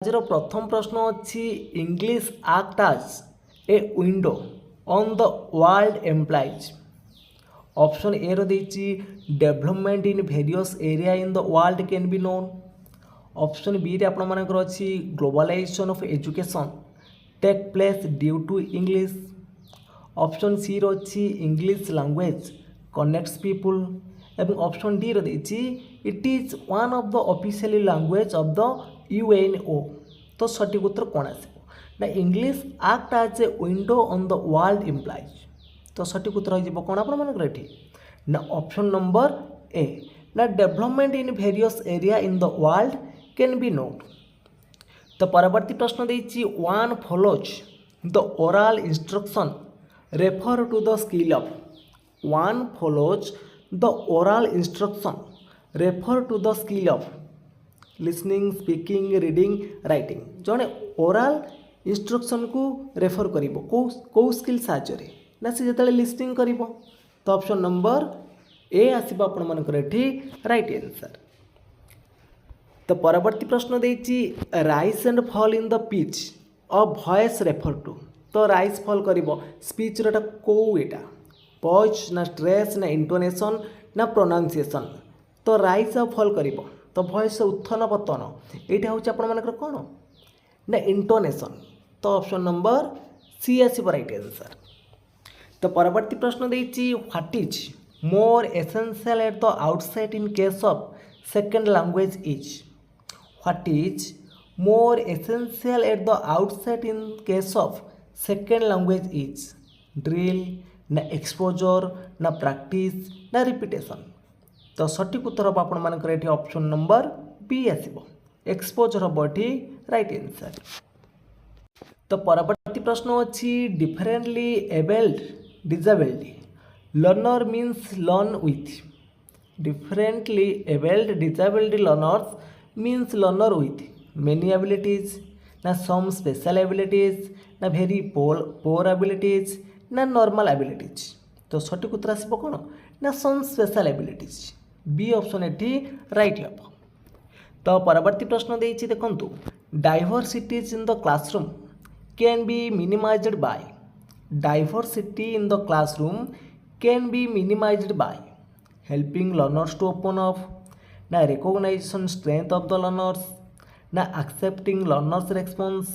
आज प्रथम प्रश्न अच्छी English act as a window on the world employees. Option a रही development in various area in the world can be known. Option b रे आपण मानकर अच्छी globalisation of education take place due to English. Option c रही English language connects people एवं option d रही it is one of the official language of the UNO. तो सठिक उत्तर कौन आसो ना English act as a window on the world employees. तो सठिक उत्तर हो कौन आप ना ऑप्शन नंबर ए ना development in various area in the world can be note. तो परवर्ती प्रश्न देछि one follows the oral instruction refer to the skill of. One follows the oral instruction refer to the skill of listening speaking reading writing. जड़े oral instruction को refer कर कौ skill साहाय्य ना सी जो लिसनिंग कर। तो ऑप्शन नंबर ए आसो आपठी राइट आंसर। तो परवर्ती प्रश्न देछि rise and fall in the pitch of voice refer to. तो राइज फॉल कर स्पीच रा कौ एटा पॉइज ना स्ट्रेस ना इंटोनेशन ना प्रोनाउंसिएशन। तो राइज आ फॉल कर तो वॉइस उत्थन पतन यहाँ हूँ आपर कौन ना इंटोनेशन। तो ऑप्शन नंबर सी आसो राइट आंसर। तो परवर्ती प्रश्न देछि what is more essential at the outset in case of second language is. What is more essential at the outset in case of second language is drill ना exposure ना practice ना repetition. तो सठिक उत्तर हम आपर ये ऑप्शन नंबर बी आसो एक्सपोजर हम ये राइट आंसर। तो परवर्ती प्रश्न अच्छी differently abled disabled learner means learn with. Differently abled disabled learners means learner with many abilities ना सम स्पेशल एबिलिटीज ना वेरी पोर एबिलिटीज ना नॉर्मल एबिलिटीज। तो सठिक उत्तर आसो कौन ना some special abilities b option एटी राइट हम। तो परवर्ती प्रश्न देछि देखंतु diversities in the classroom can be minimised by. Diversity in the classroom can be minimised by helping learners to open up ना recognisation strength of the learners ना accepting learners response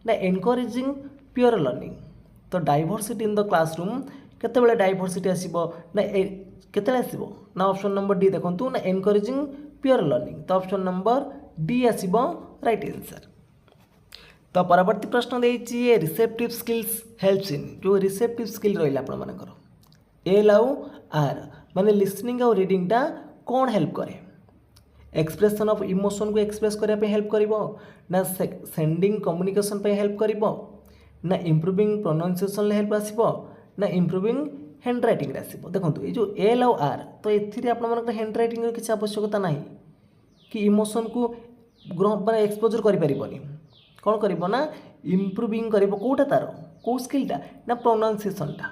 ना एनकरेजिंग प्योर लर्निंग। तो diversity in the classroom केतेबेले diversity आसीबो ना केतेबेले आसीबो ना ऑप्शन नंबर डी देखंतु ना एनकरेजिंग प्योर लर्निंग। तो ऑप्शन नंबर डी आसीबो राइट आंसर। तो परवर्ती प्रश्न देछि रिसेप्टिव स्किल्स हेल्प्स इन जो रिसेप्टिव स्किल रहिला आपण मानकर एल आउ आर माने लिसनिंग और रीडिंग टा कौन हेल्प करे एक्सप्रेशन ऑफ इमोशन को एक्सप्रेस करने पे हेल्प करिवो ना सेंडिंग कम्युनिकेशन पे हेल्प करिवो ना इम्प्रूविंग प्रोनाउंसिएशन हेल्प आसीबो ना इम्प्रूविंग हैंड रैटिंग आसीबो। देखंतु ये जो एल आउ आर तो एथिरे आपण मानकर हैंड रैटिंग रो किछ आवश्यकता नाही कि इमोशन को ग्रहण माने एक्सपोजर करि परिबोनी कौन करिवो ना इम्प्रूविंग करिवो कोटा तार को स्किलटा ना प्रोनाउंसिएशनटा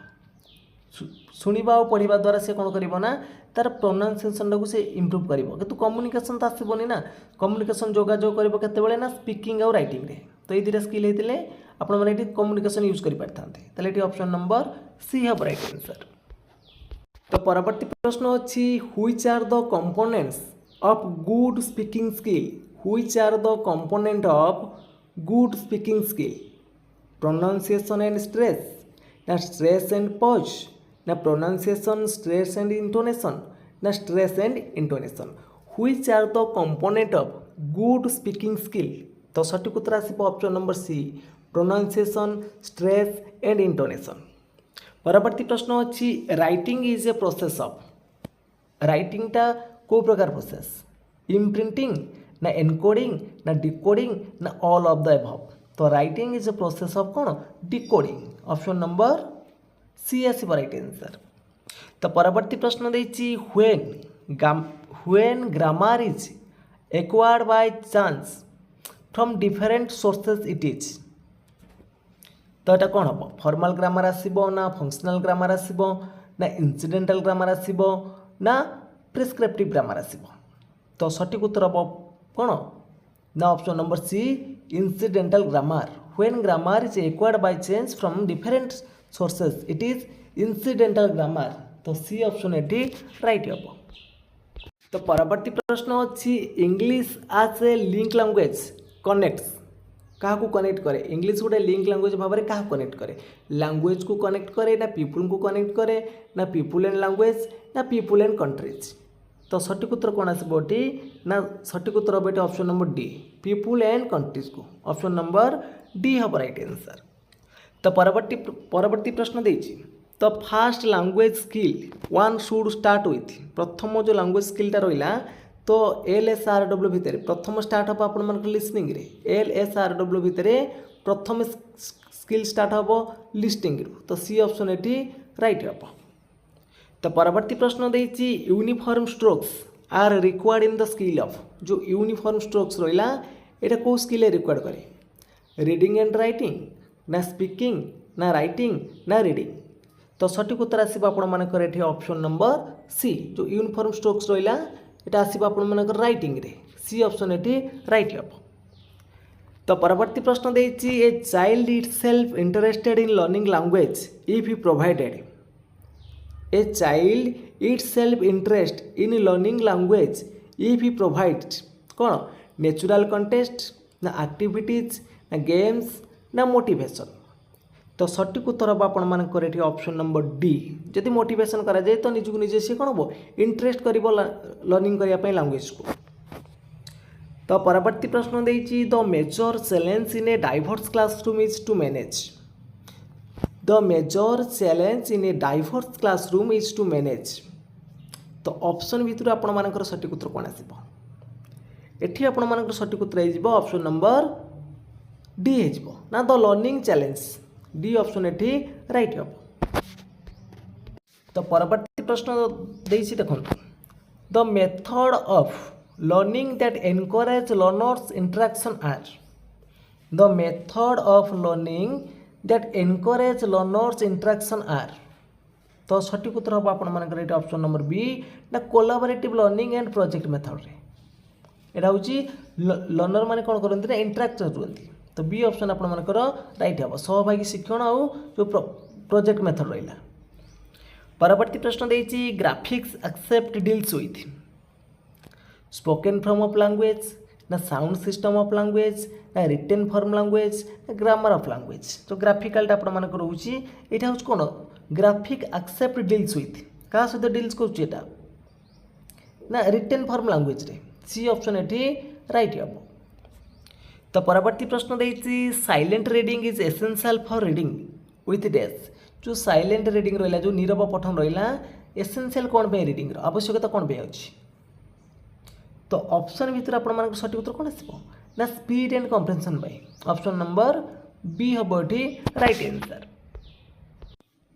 शुणा और पढ़ा द्वारा से कौन करिवो ना तार प्रोनाउंसिएशन को से इम्प्रूव करिवो किंतु कम्युनिकेशन तो आसबनी ना कम्युनिकेशन जोगाजोग करिवो केतेबेले ना स्पीकिंग और राइटिंग रे। तो ये दुटा स्किल होते आपण मैंने कम्युनिकेशन यूज कर पारते ये ऑप्शन नंबर सी हम राइट आंसर। तो परवर्ती प्रश्न अच्छी which are the components of good speaking skill. Which are the component of good speaking skill pronunciation and stress ना स्ट्रेस एंड पॉज ना प्रोनाउंसिएशन स्ट्रेस एंड इंटोनेशन ना stress and intonation. Which are the component of good speaking skill. तो सठिक उत्तर आसो option number C pronunciation stress and intonation. परवर्ती प्रश्न अच्छी writing is a process of. Writing टा को प्रकार प्रोसेस इम्प्रिंटिंग ना एनकोडिंग ना डिकोडिंग ना ऑल ऑफ द अबव। तो writing is a process of कौन डिकोडिंग ऑप्शन नंबर सी आसो राइट आंसर। तो परवर्ती प्रश्न देछि when grammar is acquired by chance from different sources it is. तो यहाँ कौन हम फॉर्मल ग्रामर आसो ना फंक्शनल ग्रामर आसो ना इनसीडेंटल ग्रामर आसो ना प्रिस्क्रिप्टिव ग्रामर आसो। तो सठिक उत्तर हम कौन ना option number C incidental grammar. When grammar is acquired by change from different sources, it is incidental grammar. तो सी ऑप्शन एटी राइट हम। तो परवर्ती प्रश्न अच्छी इंग्लिश आज ए लिंक लैंग्वेज कनेक्ट्स क्या कनेक्ट करे इंग्लिश गोटे लिंक लैंग्वेज भाव में क्या कनेक्ट करे लैंग्वेज को कनेक्ट करे ना पीपुल को कनेक्ट करे ना पीपुल एंड लैंग्वेज ना पीपुल एंड कंट्रीज। तो सठिक उत्तर कौन आसबटी ना सठिक उत्तर हम ये option number D people and countries को ऑप्शन नंबर डी हम राइट आंसर। तो परवर्ती प्रश्न देछि तो fast language skill one should start with प्रथम जो लैंग्वेज स्किलटा रहा तो LSRW भितर प्रथम स्टार्ट हम आप लिसनिंग रे LSRW भितर प्रथम स्किल स्टार्ट हम लिस्टिंग तो सी ऑप्शन एटी राइट हम। तो परवर्ती प्रश्न देछि uniform strokes are required in the skill of जो यूनिफॉर्म स्ट्रोक्स रहा ये कौ स्किल रिक्वायर्ड करे रीडिंग एंड राइटिंग ना स्पीकिंग ना राइटिंग ना रीडिंग। तो सठिक उत्तर आसो आपर ये ऑप्शन नंबर सी जो यूनिफॉर्म स्ट्रोक्स रहा यहाँ आसो आपर राइटिंग रे सी ऑप्शन ये राइट हम। तो परवर्ती प्रश्न देछि a child itself interested in learning language if you provided a child itself interest in learning language if you provide कौन नेचुरल कंटेस्ट ना एक्टिविटीज ना गेम्स ना मोटिवेशन। तो सठिक उत्तर हम आपर ये ऑप्शन नंबर डी जदि मोटिवेशन करा जाए तो निजक निजे सी कौन हम इंटरेस्ट कर लर्निंग करने लैंग्वेज को। तो परवर्ती प्रश्न देछि the major challenge in a diverse classroom is to manage the major challenge in a diverse classroom is to manage. तो ऑप्शन भितर आपर सठिक उत्तर कौन आसो एठी आपर सठिक उत्तर हो ऑप्शन नंबर डी हो ना the learning challenge D option एठी राइट हम। तो परवर्ती प्रश्न देछि देखंतु the method of learning that encourage learners interaction are the method of learning that encourage learners interaction are. तो सठिक उत्तर हम आपर ये ऑप्शन नंबर बी ना collaborative learning and project method रे एटा होची लर्नर माने कोन करंती ना इंटरेक्ट करंती। तो बी ऑप्शन आपर राइट हम सहभागी शिक्षण आउ जो प्रोजेक्ट मेथड रहा। परवर्ती प्रश्न देछि graphics except deals with spoken form of language ना साउंड सिस्टम ऑफ लैंग्वेज ना रिटेन फॉर्म लैंग्वेज ना ग्रामर ऑफ लैंग्वेज। तो ग्राफिकालटा आपर रोचे यहाँ हूँ कौन ग्राफिक एक्सेप्ट डील्स विथ क्या सहित डील्स करा ना रिटेन फॉर्म लैंग्वेज रे सी ऑप्शन ये राइट हम। तो परवर्ती प्रश्न देछि silent reading is essential for reading with dash जो साइलेंट रीडिंग रहा जो नीरव पठन रहा एसेंशियल कौन पे रीडिंग आवश्यकता कौन पे अच्छी। तो ऑप्शन भितर आपर सठिक उत्तर कौन आसो ना speed and comprehension by option number b हम ये राइट आंसर।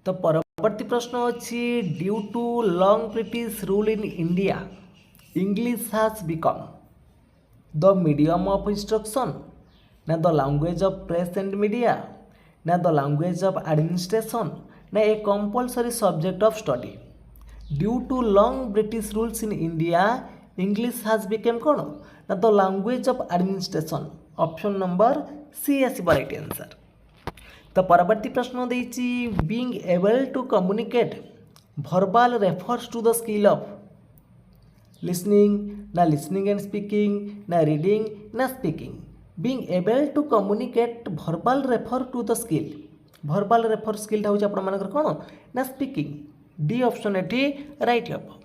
तो परवर्ती प्रश्न अच्छी due to long British rule in India English has become the medium of instruction ना the language of press and media ना द लैंग्वेज ऑफ एडमिनिस्ट्रेशन ना a compulsory subject of study. Due to long British rules in India English has become कौन ना the language of administration option number सी आसो right answer. तो परवर्ती प्रश्न देछि being able to communicate verbal refers to the skill of listening ना listening and speaking ना reading ना speaking. Being able to communicate verbal refer to the skill verbal refer skill हूँ आपर कौन ना स्पीकिंग डी ऑप्शन ये right हम।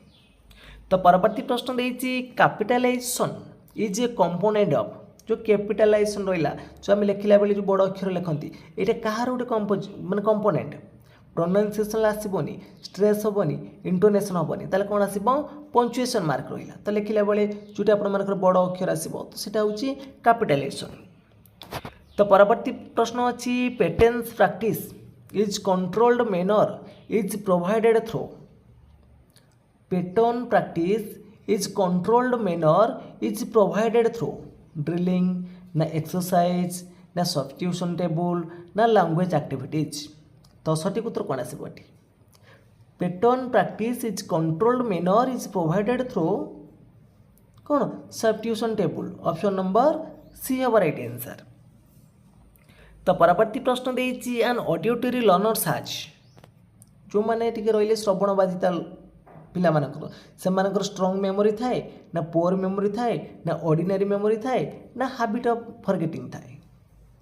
तो परवर्ती प्रश्न देछि capitalisation is a component of जो कैपिटलाइजेशन रहा जो आम लिखला बेले जो बड़ अक्षर लिखती ये कहार गोटे माने कंपोनेंट प्रोनाउंसिएशन आसबनी स्ट्रेस हेनी इंटोनेशन हेनी ताले कौन आसो पंचुएशन मार्क रहा तो लिखला बेले जोटा आपर बड़ अक्षर आसो तो सीटा हूँ कैपिटलाइजेशन। तो परवर्ती प्रश्न अच्छी patterns practice is controlled manner is provided through pattern practice is controlled manner is provided through drilling ना एक्सरसाइज ना सब्स्टिट्यूशन टेबल ना लैंग्वेज एक्टिविटीज। तो सठिक उत्तर कौन आसो pattern practice is controlled manner is provided through कौन substitution table option number C हम राइट आंसर। तो परवर्ती प्रश्न देछि एन ऑडिटरी लर्नर्स हैज जो मैंने टिके रहिले श्रवण बाधिता पिला मानकर से मानकर स्ट्रॉन्ग मेमोरी थाए ना पुअर मेमोरी थाए ना ऑर्डिनरी मेमोरी थाए ना हैबिट ऑफ फॉरगेटिंग थाए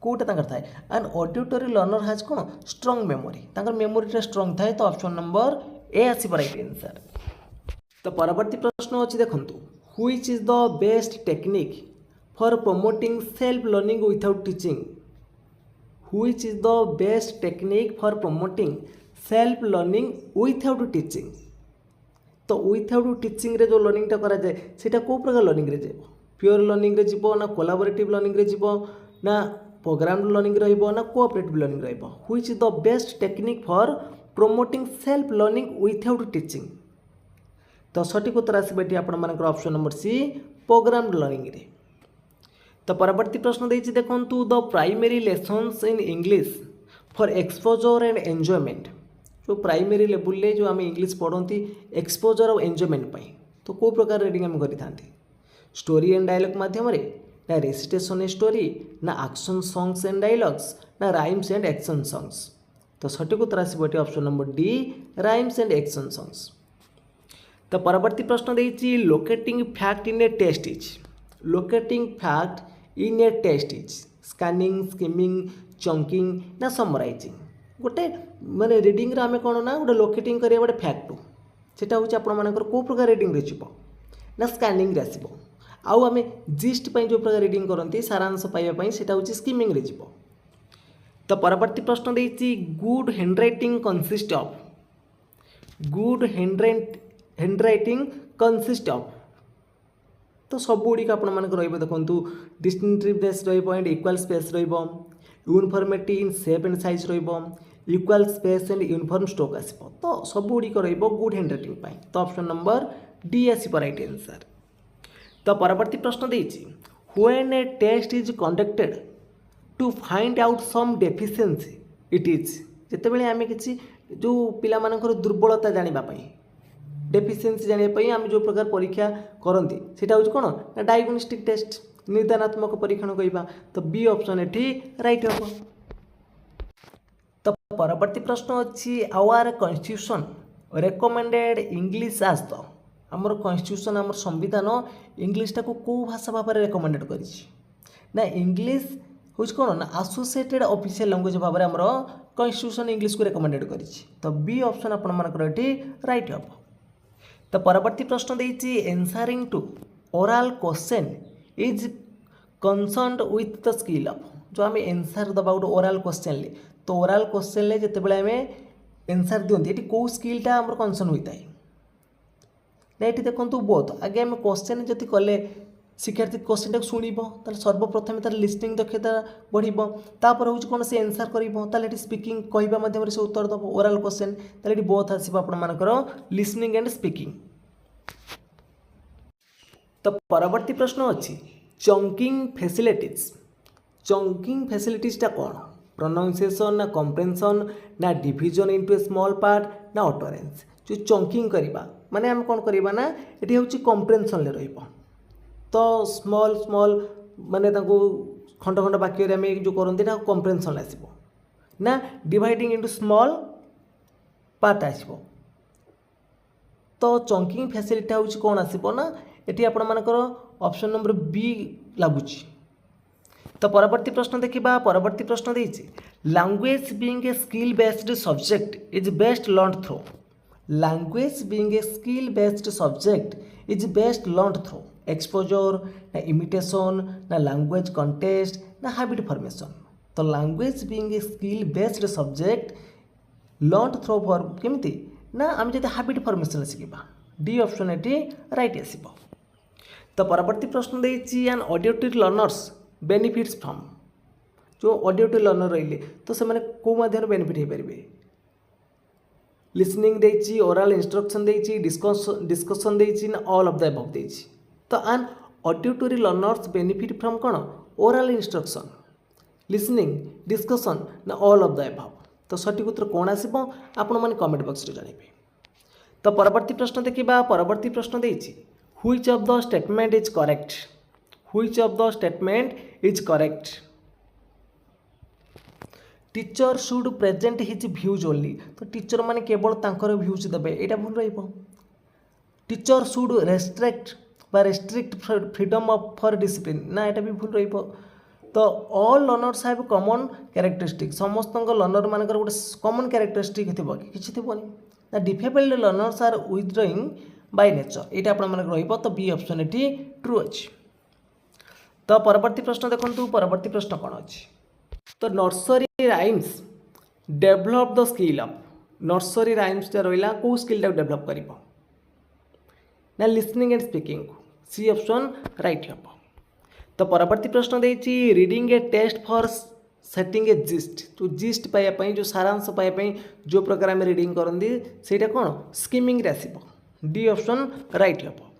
कोटा तांकर थाए and auditory learner has cone strong memory तांकर मेमोरीटा स्ट्रॉन्ग थाए तो ऑप्शन नंबर ए आसी राइट आंसर। तो परवर्ती प्रश्न अच्छी देखंतु which is the best technique for promoting self learning without teaching which is the best technique for promoting self learning without teaching. तो विथआउट टीचिंग रे जो लर्निंग टा करा जाए सेटा को प्रकार लर्निंग रे जाए प्योर लर्निंग रे जीवो ना कोलाबोरेटिव लर्निंग रे जीवो ना प्रोग्राम्ड लर्निंग रहिबो ना कोऑपरेटिव लर्निंग रहिबो which is the best technique for promoting self learning without teaching. तो सठिक उत्तर आसबे आपण मानकर option number C programmed learning रे। तो परवर्ती प्रश्न देछि देखंतु the primary lessons in English for exposure and enjoyment जो प्राइमरी लेवल ले जो आम इंग्लिश पढ़ती एक्सपोजर और एन्जॉयमेंट पाई तो को प्रकार रीडिंग आम करि थांती स्टोरी एंड डायलॉग माध्यम रे ना रेसिटेशन स्टोरी ना एक्शन सॉन्ग्स एंड डायलॉग्स ना राइम्स एंड एक्शन सॉन्ग्स। तो सठिक उत्तर आसबे option number D rhymes and action songs. तो परवर्ती प्रश्न देछि locating fact in a test is locating fact in a test is scanning skimming chunking ना समराइजिंग गोटे माने रीडिंग रे आमे कोन ना गोटे लोकेटिंग करिया गोटे फैक्ट सेटा होछि आपण मानकर को प्रकार रीडिंग रे छिबो ना स्कैनिंग रे आसीबो आउ आमे जिस्ट पई जो प्रकार रीडिंग करंती सारांश पाइबा पई सेटा होछि स्किमिंग रे छिबो। तो परवर्ती प्रश्न देछि good handwriting consist of good handwriting consist of. तो सब गुड़ी आपण मानकर रहिबो देखंतु डिस्टिंक्टिवनेस रहिबो एंड इक्वल स्पेस रहिबो uniformity in shape and size रहिबो equal space and uniform stroke आसीबो। तो सब गुड़ी रहिबो गुड हैंडराइटिंग पाई तो ऑप्शन नंबर डी आसीबो राइट आंसर। तो परवर्ती प्रश्न देछि when a test is conducted to find out some deficiency it is जेते बेले आमे किछि जो पिला मानकर दुर्बलता जानिबा पई डेफिशिएंसी जानिबा पई आमे जो प्रकार परीक्षा करंती सेटा होछि कोन ना डायग्नोस्टिक टेस्ट निर्धारणात्मक परीक्षण कहवा तो बी ऑप्शन एठी राइट हम। तो परवर्ती प्रश्न अच्छी आवर कॉन्स्टिट्यूशन रेकमेंडेड इंग्लिश आज द आमर कॉन्स्टिट्यूशन आमर संविधान इंग्लिश टाको को भाषा भाव में रेकमेंडेड करी ना इंग्लिश हूँ कौन ना एसोसिएटेड ऑफिशियल लैंग्वेज भाव में आमर कॉन्स्टिट्यूशन इंग्लिश को रेकमेंडेड करी तो बी ऑप्शन आपण मानकर एठी राइट हम। तो परवर्ती प्रश्न देछि answering to oral question is concerned with the skill of जो आम एनसर दबा गोटे ओरल क्वेश्चन ले तो ओरल क्वेश्चन ले जिते बड़े आम एनसर दिखती ये कौ स्किलटा आम कंसर्न होता है ना ये देखो बोथ आगे आम क्वेश्चन जब कले शिक्षार्थी क्वेश्चन टाक शुणव तो सर्वप्रथम तार लिसनिंग दक्षता बढ़र हूँ कौन से एनसर कर स्पीकिंग कहवा मध्यम से उत्तर दब ओरल क्वेश्चन तो both Askar listening and speaking. तो परवर्ती प्रश्न अच्छी चंकिंग फैसिलिटीजटा कौन प्रोनाउंसिएशन ना कम्प्रेhension ना डिविजन इनटू ए स्मॉल पार्ट ना ऑटरेंस जो चंकिंग करवा माने हम कौन करवा ना ये हूँ कम्प्रेhension ले रहिबो तो स्मॉल स्मॉल माने खंड खंड वाक्य आम जो करते कम्प्रेhension आसो ना डिवाइडिंग इनटू स्मॉल पार्ट आसो तो चंकिंग फैसिलिटी हूँ कौन आसो ना ये आपण मानकर ऑप्शन नंबर बी लगुच। तो परवर्ती प्रश्न देखा परवर्ती प्रश्न देछि language being a skill based subject is best learn through language being a skill based subject is best learn through exposure ना इमिटेशन ना लैंग्वेज कंटेस्ट ना हैबिट फॉर्मेशन। तो language being a skill based subject learn through for केमिति ना आम जदि habit formation शिखा D option एटी राइट आसीबो। तो परवर्ती प्रश्न देछि an auditory learners benefits from जो ऑडिटरी लर्नर रहिले तो से माने को माध्यम बेनिफिट हो पारे लिसनिंग देछि ओरल इंस्ट्रक्शन देछि डिस्कशन देछि ना ऑल ऑफ द अबव देछि। तो an auditory learners benefit from कौन ओरल इंस्ट्रक्शन लिसनिंग डिस्कशन ना ऑल ऑफ द अबव। तो सठिक उत्तर कौन आसिबो आपण माने कमेंट बॉक्स रे जानबे। तो परवर्ती प्रश्न देखिबा परवर्ती प्रश्न देछि Which of the statement is correct? Which of the statement is correct? Teacher should present his भ्यूज only तो टीचर माने केवल तांकर भ्यूज देबे एटा भूल रहिबो teacher should restrict freedom of for discipline ना एटा भी भूल रहिबो तो all learners have common characteristic समस्त लर्नर मानकर गोटे कॉमन कैरेक्टरिस्टिक थी किसी थी ना डिफेबल्ड लर्नर्स आर विथड्रइंग बाय नेचर ये आप तो बी ऑप्शन ये ट्रू अच्छी तो परवर्ती प्रश्न देखो परवर्ती प्रश्न कौन अच्छी तो nursery rhymes develop the skill of nursery rhymes रहा कौ स्किल डेभलप कर ना listening and speaking C option right हम तो परवर्ती प्रश्न देती reading a test for setting a gist तो जिस्ट पाइबापी जो सारांश पाइबापी जो प्रकार आम रिडिंग करती से कौन स्किमिंग आसो डी ऑप्शन राइट हम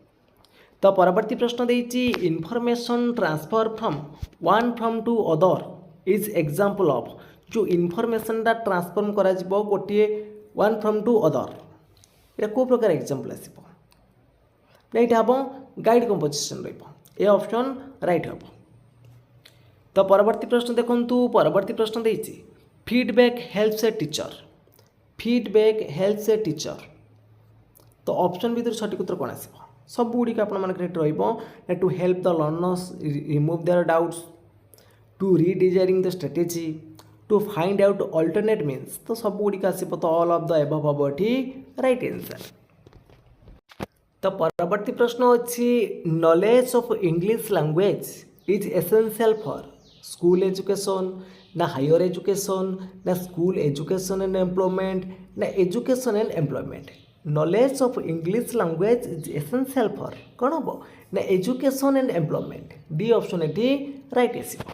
तो परवर्ती प्रश्न देती information transfer from to other is example of जो इनफॉरमेशनटा ट्रांसफॉर्म करा गोटे वन फ्रॉम टू अदर ये कौ प्रकार एग्जांपल आसो ये हम गाइड कंपोजिशन रे ऑप्शन राइट हम तो परवर्ती प्रश्न देखो परवर्ती प्रश्न देती feedback helps a teacher feedback helps a teacher तो ऑप्शन भर सठिक उत्तर कौन आस सब गुड़िक आप to help the learners remove their doubts to redesigning the strategy to find out alternate means तो सब गुड़िक आसो तो ऑल ऑफ द एबव हम ये राइट आंसर तो परवर्ती प्रश्न अच्छी knowledge of English language is essential for school education ना हायर एजुकेशन ना स्कूल एजुकेशन एंड एम्प्लॉयमेंट ना education and employment knowledge of English language is essential for कौन हम ना education and employment D option ये राइट आसो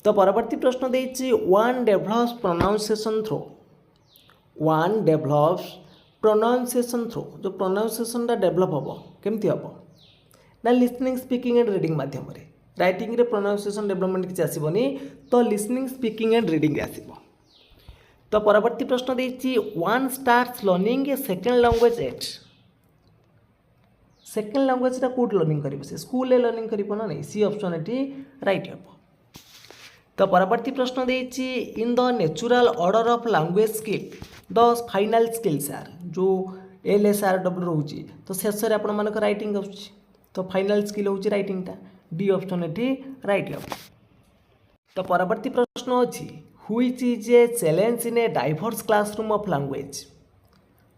तो परवर्ती प्रश्न देती one develops pronunciation through one develops pronunciation through जो प्रोनाउंसिएशनटा डेभलप हम केमती हम ना लिसनिंग स्पीकिंग एंड रीडिंग मध्यम राइटिंग रे प्रोनाउंसिएशन डेभलपमेंट किसी आसबनी तो लिसनिंग स्पीकिंग एंड रीडिंग आसो तो परवर्ती प्रश्न देती one starts learning a second language at second लैंग्वेजटा कौट लर्निंग कर स्कूल लर्निंग कर ना नहीं सी ऑप्शन ये राइट हम तो परवर्ती प्रश्न देती in the natural order of language skill the final skills are जो LSRW रोचे तो शेष में आपण मानक राइटिंग आसुची तो फाइनाल स्किल हूँ राइटिंगटा डी ऑप्शन ये राइट हम तो परवर्ती प्रश्न अच्छी which is a challenge in a diverse classroom of language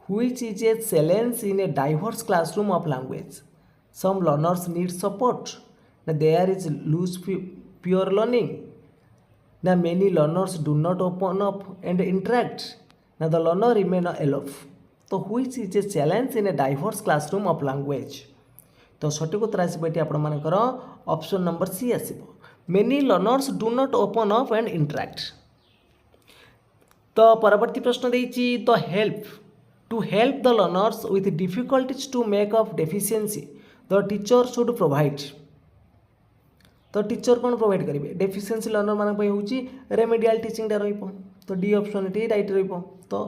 which is a challenge in a diverse classroom of language some learners need support ना there is loose pure learning ना many learners do not open up and interact ना the learner remain aloof तो which is a challenge in a diverse classroom of language तो सठिक उत्तर आसो ये आपर option number सी आसो many learners do not open up and interact तो परवर्ती प्रश्न देती the help to help the learners with difficulties to make up deficiency the teacher should provide तो टीचर कौन प्रोवाइड करेंगे डेफिशिएंसी लर्नर मान हूँ रेमेडियल टीचिंगटा तो डी ऑप्शन ये राइट तो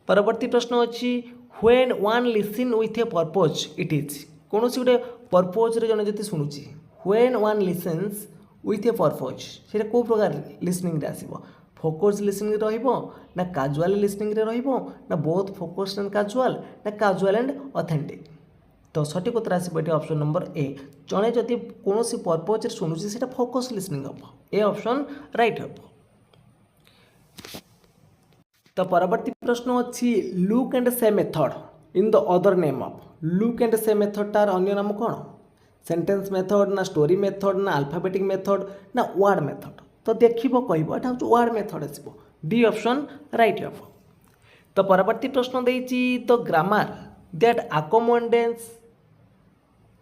परवर्ती प्रश्न अच्छी when one listen with a purpose it is कौन सी गोटे पर्पज जन जो शुणुची when one listens with a purpose से कौ प्रकार लिसनिंग आसो फोकस लिसनिंग ना काजुआल लिसनिंग ना बोथ फोकस एंड काजुआल ना काजुआल एंड ऑथेंटिक तो सठिक उत्तर आसो ये ऑप्शन नंबर ए जड़े जदि कौन पर्पज शुणुची से फोकस लिसनिंग हम ए ऑप्शन राइट हम तो परवर्ती प्रश्न अच्छी look and say method in the other name of look and say method तार अन्य नाम कौन सेंटेंस मेथड ना स्टोरी मेथड ना अल्फाबेटिक मेथड ना वर्ड मेथड तो देखिबो कहबो एटा हूँ वर्ड मेथड आसो डी ऑप्शन राइट हम तो परवर्ती प्रश्न देती तो grammar that accommodates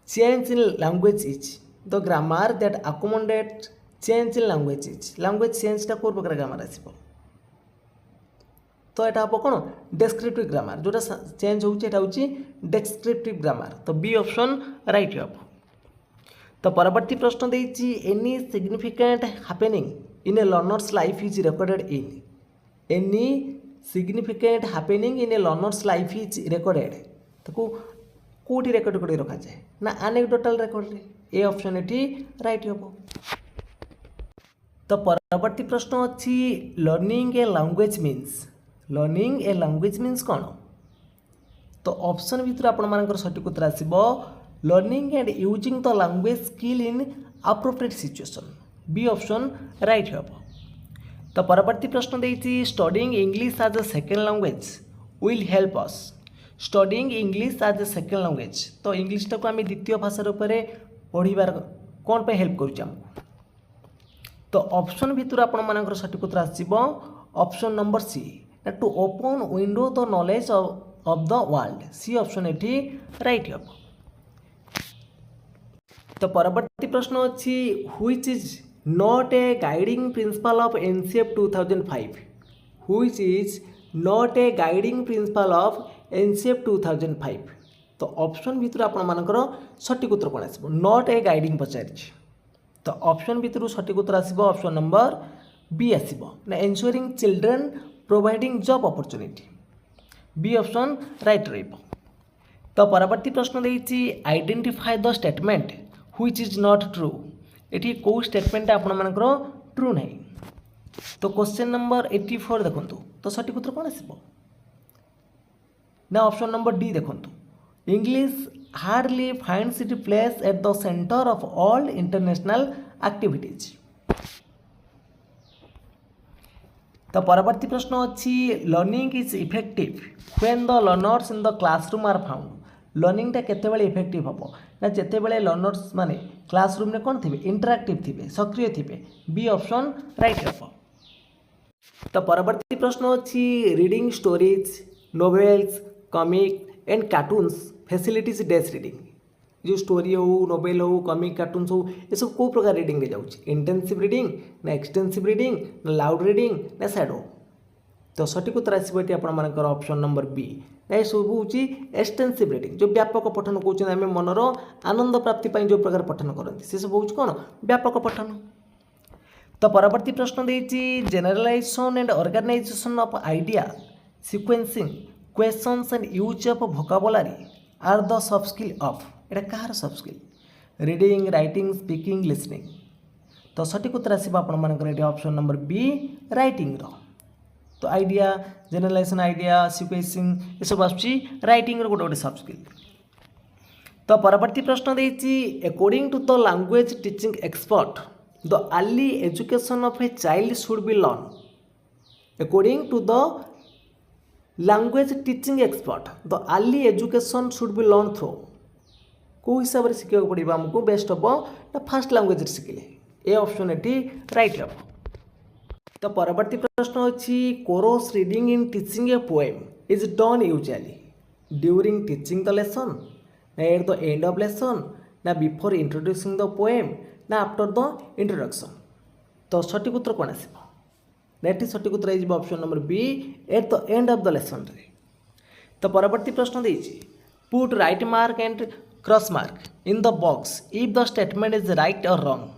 change in language is the grammar that accommodate change in language चेंजटा कौ प्रकार ग्रामर आसो तो यहाँ हम कौन डेस्क्रिप्टिव ग्रामर जोटा चेंज होची डेस्क्रिप्टिव ग्रामर तो बी ऑप्शन राइट हम तो परवर्ती प्रश्न देती any significant happening in A learners life is recorded in any significant happening in A learners life is recorded तो कौटी रेकर्ड कर रखा जाए ना एनेक्डोटल रेकर्ड ए ऑप्शन ये राइट हम तो परवर्ती प्रश्न अच्छी लर्निंग ए लैंग्वेज मीन्स कौन। तो ऑप्शन भितर आपर सठिक उत्तर आसो learning and using the language skill in appropriate situation. B option right हे। तो परवर्ती प्रश्न देती studying English as a second language will help us. Studying English as a second language तो इंग्लिश टाक आम द्वितीय भाषार पढ़ार कौन पे हेल्प करुचे आमको। तो ऑप्शन भितर आपर सठिक उत्तर आसो option number C to open window the knowledge of the world. C option ये राइट हे। तो परवर्ती प्रश्न अच्छी which is not a guiding principle of NCF 2005। Which is not a guiding principle of NCF 2005। तो ऑप्शन भितर आपर सठिक उत्तर कौन आसो नॉट ए गाइडिंग पचारि। तो ऑप्शन भितर सठिक उत्तर आसो ऑप्शन नंबर बी आसो ना ensuring children providing job opportunity. B option right रहिबो। तो परवर्ती प्रश्न देती identify the statement which is not true. ये कौ स्टेटमेंट आपर ट्रू ना। तो क्वेश्चन नंबर 84 देखो तो सठिक उत्तर कौन आसो ना ऑप्शन नंबर डी देखो English hardly finds it place at the centre of all international activities. तो परवर्ती प्रश्न अच्छी learning is effective when the learners in the classroom are found. लर्निंगटा केतेबेले इफेक्टिव हम ना जेतेबेले लर्नर्स माने क्लासरूम में कौन थे इंटरैक्टिव थे सक्रिय थे। बी ऑप्शन राइट हम। तो परवर्ती प्रश्न अच्छी reading stories novels comic and cartoons facilities desk reading. जो स्टोरी हो नोवेल हो कॉमिक कार्टून्स हो ये सब कौ प्रकार रीडिंग रे जाउछि इंटेंसिव रीडिंग ना एक्सटेंसिव रीडिंग ना लाउड रीडिंग ना शैडो। तो सठिक उत्तर आसो ये आपर ऑप्शन नंबर बी ना ये सब हूँ एक्सटेंसिव रीडिंग जो व्यापक पठन कौन आम मनर आनंद प्राप्ति जो प्रकार पठन करते से सब हूँ कौन व्यापक पठन। तो परवर्ती प्रश्न देती generalisation and organisation of idea sequencing questions and use of vocabulary are the sub skill of. एटा कहार sub skill reading writing speaking listening. तो सठिक उत्तर आसो आपर ऑप्शन नंबर बी राइटिंग रो। तो आइडिया जेनरलाइजेशन आइडिया सिक्वेंसिंग ये सब आसुची राइटिंग रो गोटे गोटे सब स्किल। तो परवर्ती प्रश्न देती according to the language teaching expert the early education of a child should be learn. According to the language teaching expert the early education should be learn through कौ हिसाब से शिखा पड़ो आमको बेस्ट हम ना फास्ट लैंग्वेज शिखिले। A option ये राइट हम। तो परवर्ती प्रश्न अच्छी chorus reading in teaching a poem is done usually during teaching the lesson ना at the end of lesson ना बिफोर इंट्रोड्यूसिंग द पोएम ना आफ्टर द इंट्रोडक्शन। तो सठिक उत्तर कौन आसो नेट सठिक उत्तर हो option number B at the end of the lesson. तो परवर्ती प्रश्न देती put right mark and cross mark in the box if the statement is right और रॉन्ग।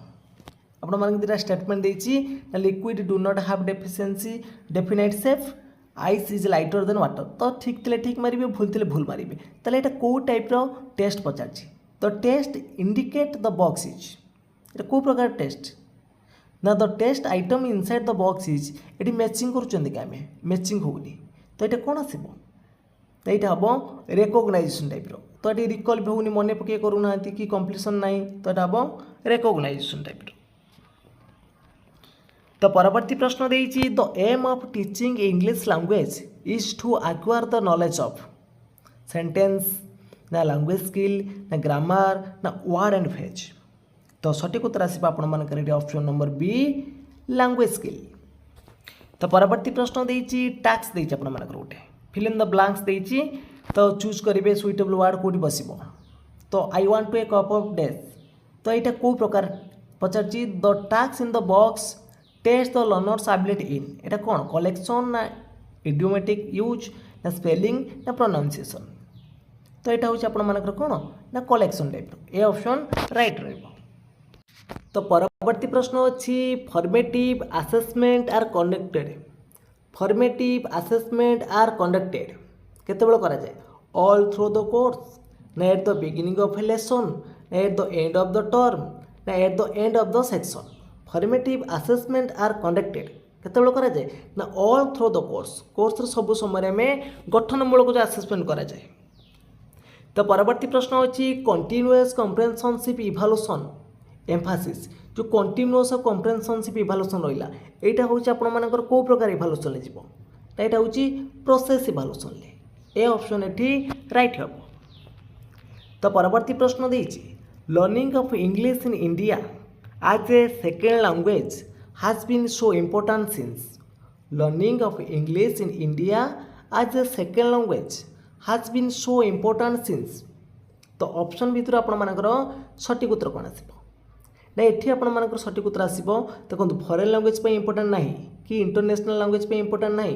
आपण मान दुटा स्टेटमेंट देछि liquid do not have deficiency definite shape ice is lighter than water. तो ठीक थिले ठीक मारिबे भूल थिले भूल मारिबे ताले एटा को टाइप रो टेस्ट पचारछि। तो test indicate the box is एटा को प्रकार टेस्ट ना the test item inside the box is एटी मैचिंग करूछन कि आमे मैचिंग होउनी। तो एटा कोन आसीबो तो यहाँ हम रेकग्नाइजेशन टाइप रो। तो ये रिकल भी होनी मन पके करूना कि कम्प्लीसन ना तो यहाँ हम रेकग्नाइजेशन टाइप रो। तो परवर्ती प्रश्न देती the aim of teaching English language is to acquire the knowledge of sentence ना लैंग्वेज स्किल ना ग्रामर ना वर्ड एंड फ्रेज। तो सठिक उत्तर आसो आपर option number B language skill. तो परवर्ती प्रश्न देती टैक्स देती आपर गोटे फिल इन द ब्लैंक्स देती तो चूज करेंगे सुइटेबल वर्ड कौटी बस। तो I want to a cup of death तो यहाँ कौ प्रकार पचार द टैक्स in the box test the learners ability in एटा कौन कलेक्शन ना इडियोमेटिक यूज ना स्पेलिंग ना प्रोनाउंसिएशन। तो यहाँ हूँ आपर कौन ना collection type A option right रहिबो। तो परवर्ती प्रश्न अच्छी formative assessment are conducted. Formative assessment are conducted केतेबेले करा जाए ऑल थ्रू द कोर्स ना at the beginning of a lesson ना at the end of the term ना at the end of the section. Formative assessment are conducted केतବେଳେ କରାଯାଏ ନା all through the course सब समय में गठनमूलक जो असेसमेंट कराଯାए। तो परवर्ती प्रश्न अच्छी कंटिन्यूअस कम्प्रेहेंशनशिप इभालुएशन एम्फासिस जो कंटिन्यूअस कम्प्रेहेंशनशिप इभालुएशन रहा यहाँ हूँ आपर कौ प्रकार इभालुएशन जीव यहाँ हूँ प्रोसेस इभालुएशन ए ऑप्शन एटी राइट हम। तो परवर्ती प्रश्न देती learning of English in India as a second language has been so important since learning of English in India as a second language has been so important since। तो option भितर आपर सठिक उत्तर कौन आसो ना ये आपर सठिक उत्तर आसो देखो फरेन लैंग्वेज इंपोर्टेंट ना कि इंटरनेशनल लैंग्वेज इंपोर्टेंट ना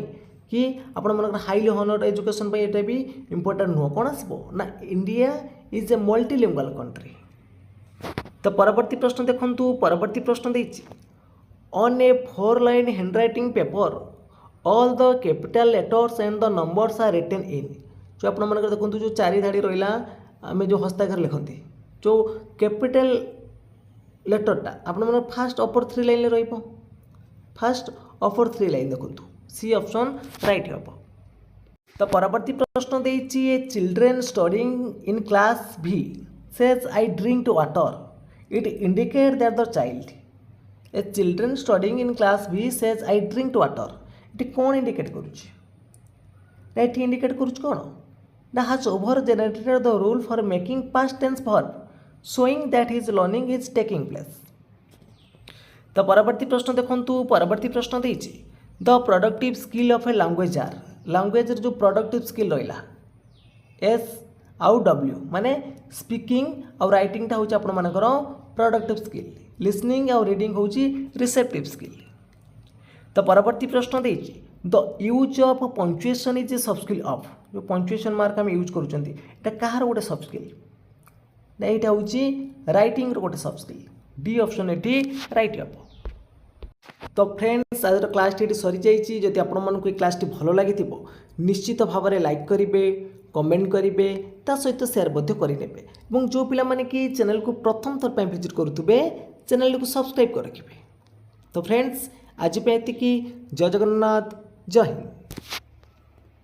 कि आपर हाईली हनर्ड एजुकेशन ये भी इंपोर्टेंट नुह कौन आसो ना India is a multilingual country. तो परवर्ती प्रश्न देखु परवर्ती प्रश्न देती on a 4 line handwriting paper all the capital letters and the numbers are written in जो आप देखो जो 4 धाड़ी रहा आम जो हस्ताक्षर लिखते जो कैपिटल लेटरटा आप फास्ट अपर 3 लाइन रही फास्ट अपर 3 लाइन देखो सी ऑप्शन राइट हम। तो परवर्ती प्रश्न देती ए चिल्ड्रेन स्टडीइंग इन क्लास भी says I drink water it indicate that the child a children studying in class B says I drink water it कौन इंडिकेट करुच्ची ना ये इंडिकेट करुच्ची कौन ना has over generated the rule for making past tense verb showing that his learning is taking place। तो परवर्ती प्रश्न देखु परवर्ती प्रश्न देती the productive skill of a language are language जो प्रोडक्टिव स्किल रहा एस आउ डब्ल्यू माने स्पीकिंग और राइटिंग हूँ आपर प्रोडक्टिव स्किल लिसनिंग और रीडिंग हूँ रिसेप्टिव स्किल। तो परवर्ती प्रश्न देती the use of punctuation is a sub skill of जो पंक्चुएशन मार्क आम यूज करूँ कहार गोटे सब स्किल ना यहाँ हूँ राइटिंग गोटे सब स्किल डी ऑप्शन ये राइट हम। तो फ्रेंड्स आज क्लास टी सरी जाइए जदि आपको क्लास टी भल लगी निश्चित भाव में लाइक करेंगे कमेंट करेंगे ता सहित शेयर करेंगे और जो पिला माने कि चैनल को प्रथम थर विजिट करुवे चैनल को सब्सक्राइब कर रखिए। तो फ्रेंड्स आज पे एतिकी जय जगन्नाथ जय हिंद।